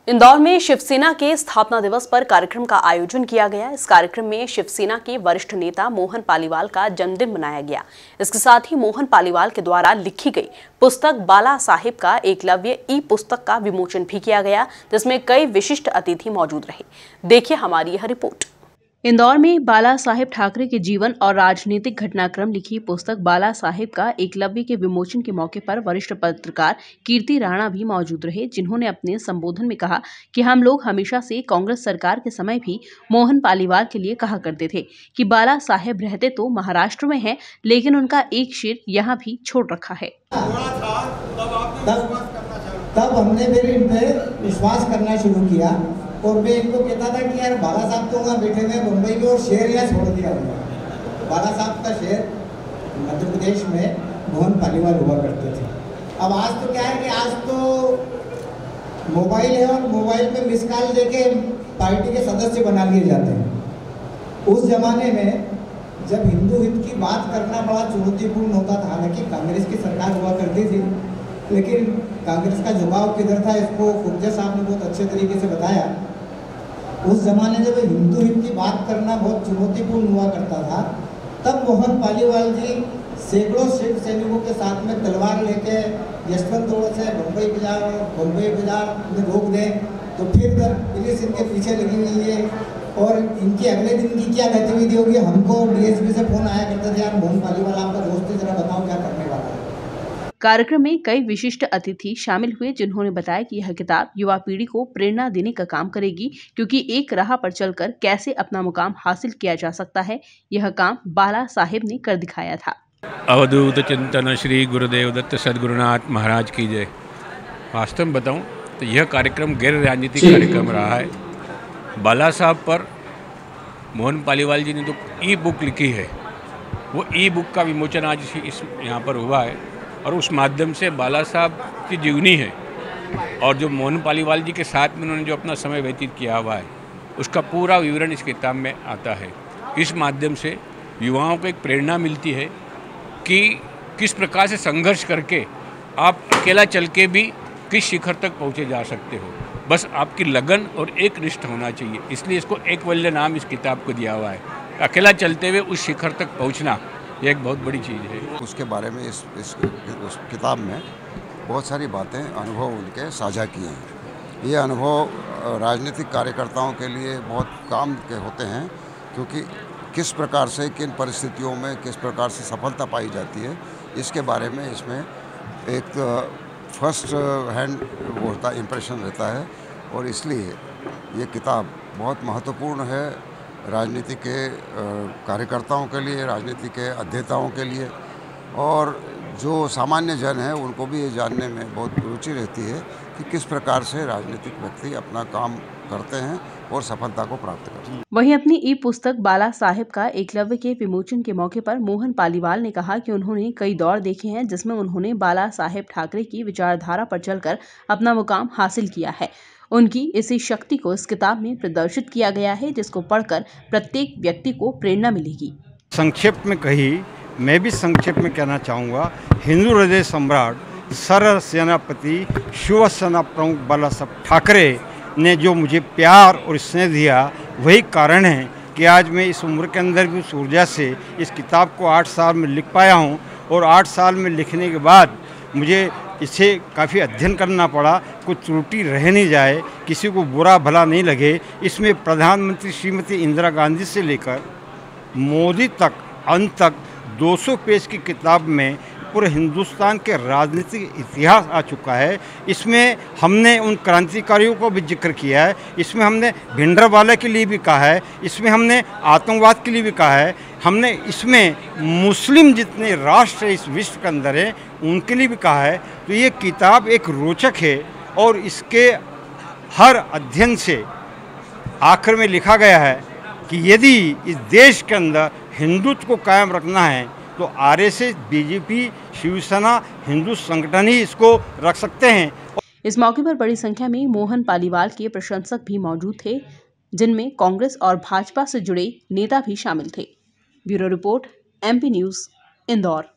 इंदौर में शिवसेना के स्थापना दिवस पर कार्यक्रम का आयोजन किया गया। इस कार्यक्रम में शिवसेना के वरिष्ठ नेता मोहन पालीवाल का जन्मदिन मनाया गया। इसके साथ ही मोहन पालीवाल के द्वारा लिखी गई पुस्तक बाला साहेब का एकलव्य ई पुस्तक का विमोचन भी किया गया, जिसमें कई विशिष्ट अतिथि मौजूद रहे। देखिए हमारी यह रिपोर्ट। इंदौर में बाला साहेब ठाकरे के जीवन और राजनीतिक घटनाक्रम लिखी पुस्तक बाला साहेब का एकलव्य के विमोचन के मौके पर वरिष्ठ पत्रकार कीर्ति राणा भी मौजूद रहे, जिन्होंने अपने संबोधन में कहा कि हम लोग हमेशा से कांग्रेस सरकार के समय भी मोहन पालीवाल के लिए कहा करते थे कि बाला साहेब रहते तो महाराष्ट्र में हैं, लेकिन उनका एक शेर यहाँ भी छोड़ रखा है। तब हमने फिर इन पे विश्वास करना शुरू किया और मैं इनको कहता था कि यार बाला साहब तो वहाँ बैठे हुए मुंबई में और शहर यहाँ छोड़ दिया उन्होंने। बाला साहब का शहर मध्य प्रदेश में मोहन पालीवाल हुआ करते थे। अब आज तो क्या है कि आज तो मोबाइल है और मोबाइल में मिस कॉल देके पार्टी के सदस्य बना लिए जाते हैं। उस जमाने में जब हिंदू हित की बात करना बड़ा चुनौतीपूर्ण होता था, हालांकि कांग्रेस की सरकार हुआ करती थी, लेकिन कांग्रेस का झुकाव किधर था इसको खुर्जा साहब ने बहुत अच्छे तरीके से बताया। उस जमाने जब हिंदू हित की बात करना बहुत चुनौतीपूर्ण हुआ करता था, तब मोहन पालीवाल जी सैकड़ों शिव सैनिकों के साथ में तलवार लेके यशवंत रोड से बम्बई बाजार में रोक दें तो फिर पुलिस इनके पीछे लगी हुई है और इनकी अगले दिन की क्या गतिविधि होगी। हमको डीएसपी से फोन आया करते थे, यार मोहन पालीवाल आपका दोस्त है, जरा बताओ क्या करने वाला है। कार्यक्रम में कई विशिष्ट अतिथि शामिल हुए, जिन्होंने बताया कि यह किताब युवा पीढ़ी को प्रेरणा देने का काम करेगी, क्योंकि एक राह पर चलकर कैसे अपना मुकाम हासिल किया जा सकता है, यह काम बाला साहेब ने कर दिखाया था। अवधूत चिंतन श्री गुरुदेव दत्त सद्गुरुनाथ महाराज की जय। वास्तव में बताऊं तो यह कार्यक्रम गैर राजनीतिक कार्यक्रम रहा है। बाला साहब पर मोहन पालीवाल जी ने जो ई बुक लिखी है, वो ई बुक का विमोचन आज इस यहाँ पर हुआ है और उस माध्यम से बाला साहब की जीवनी है और जो मोहन पालीवाल जी के साथ में उन्होंने जो अपना समय व्यतीत किया हुआ है, उसका पूरा विवरण इस किताब में आता है। इस माध्यम से युवाओं को एक प्रेरणा मिलती है कि किस प्रकार से संघर्ष करके आप अकेला चल के भी किस शिखर तक पहुँचे जा सकते हो। बस आपकी लगन और एक निष्ठ होना चाहिए, इसलिए इसको एकवल्य नाम इस किताब को दिया हुआ है। अकेला चलते हुए उस शिखर तक पहुँचना ये एक बहुत बड़ी चीज़ है। उसके बारे में इस किताब में बहुत सारी बातें, अनुभव उनके साझा किए हैं। ये अनुभव राजनीतिक कार्यकर्ताओं के लिए बहुत काम के होते हैं, क्योंकि किस प्रकार से किन परिस्थितियों में किस प्रकार से सफलता पाई जाती है, इसके बारे में इसमें एक फर्स्ट हैंड वो होता इम्प्रेशन रहता है और इसलिए ये किताब बहुत महत्वपूर्ण है राजनीति के कार्यकर्ताओं के लिए, राजनीति के अध्येताओं के लिए, और जो सामान्य जन है उनको भी ये जानने में बहुत रुचि रहती है कि किस प्रकार से राजनीतिक व्यक्ति अपना काम करते हैं और सफलता को प्राप्त करते हैं। वहीं अपनी ई पुस्तक बाला साहेब का एकलव्य के विमोचन के मौके पर मोहन पालीवाल ने कहा कि उन्होंने कई दौर देखे हैं, जिसमें उन्होंने बाला साहेब ठाकरे की विचारधारा पर चलकर अपना मुकाम हासिल किया है। उनकी इसी शक्ति को इस किताब में प्रदर्शित किया गया है, जिसको पढ़कर प्रत्येक व्यक्ति को प्रेरणा मिलेगी। संक्षेप में कही, मैं भी संक्षेप में कहना चाहूँगा, हिंदू हृदय सम्राट सर सेनापति शिवसेना प्रमुख बाला साहब ठाकरे ने जो मुझे प्यार और स्नेह दिया, वही कारण है कि आज मैं इस उम्र के अंदर भी उस ऊर्जा से इस किताब को 8 साल में लिख पाया हूँ। और 8 साल में लिखने के बाद मुझे इसे काफ़ी अध्ययन करना पड़ा, कुछ त्रुटि रह नहीं जाए, किसी को बुरा भला नहीं लगे। इसमें प्रधानमंत्री श्रीमती इंदिरा गांधी से लेकर मोदी तक अंत तक 200 पेज की किताब में पूरे हिंदुस्तान के राजनीतिक इतिहास आ चुका है। इसमें हमने उन क्रांतिकारियों को भी जिक्र किया है, इसमें हमने भिंडरवाला के लिए भी कहा है, इसमें हमने आतंकवाद के लिए भी कहा है, हमने इसमें मुस्लिम जितने राष्ट्र इस विश्व के अंदर हैं उनके लिए भी कहा है। तो ये किताब एक रोचक है और इसके हर अध्ययन से आखिर में लिखा गया है कि यदि इस देश के अंदर हिंदुत्व को कायम रखना है तो आरएसएस, बीजेपी, शिवसेना, हिंदू संगठन ही इसको रख सकते हैं। इस मौके पर बड़ी संख्या में मोहन पालीवाल के प्रशंसक भी मौजूद थे, जिनमें कांग्रेस और भाजपा से जुड़े नेता भी शामिल थे। Bureau report, MP news, Indore.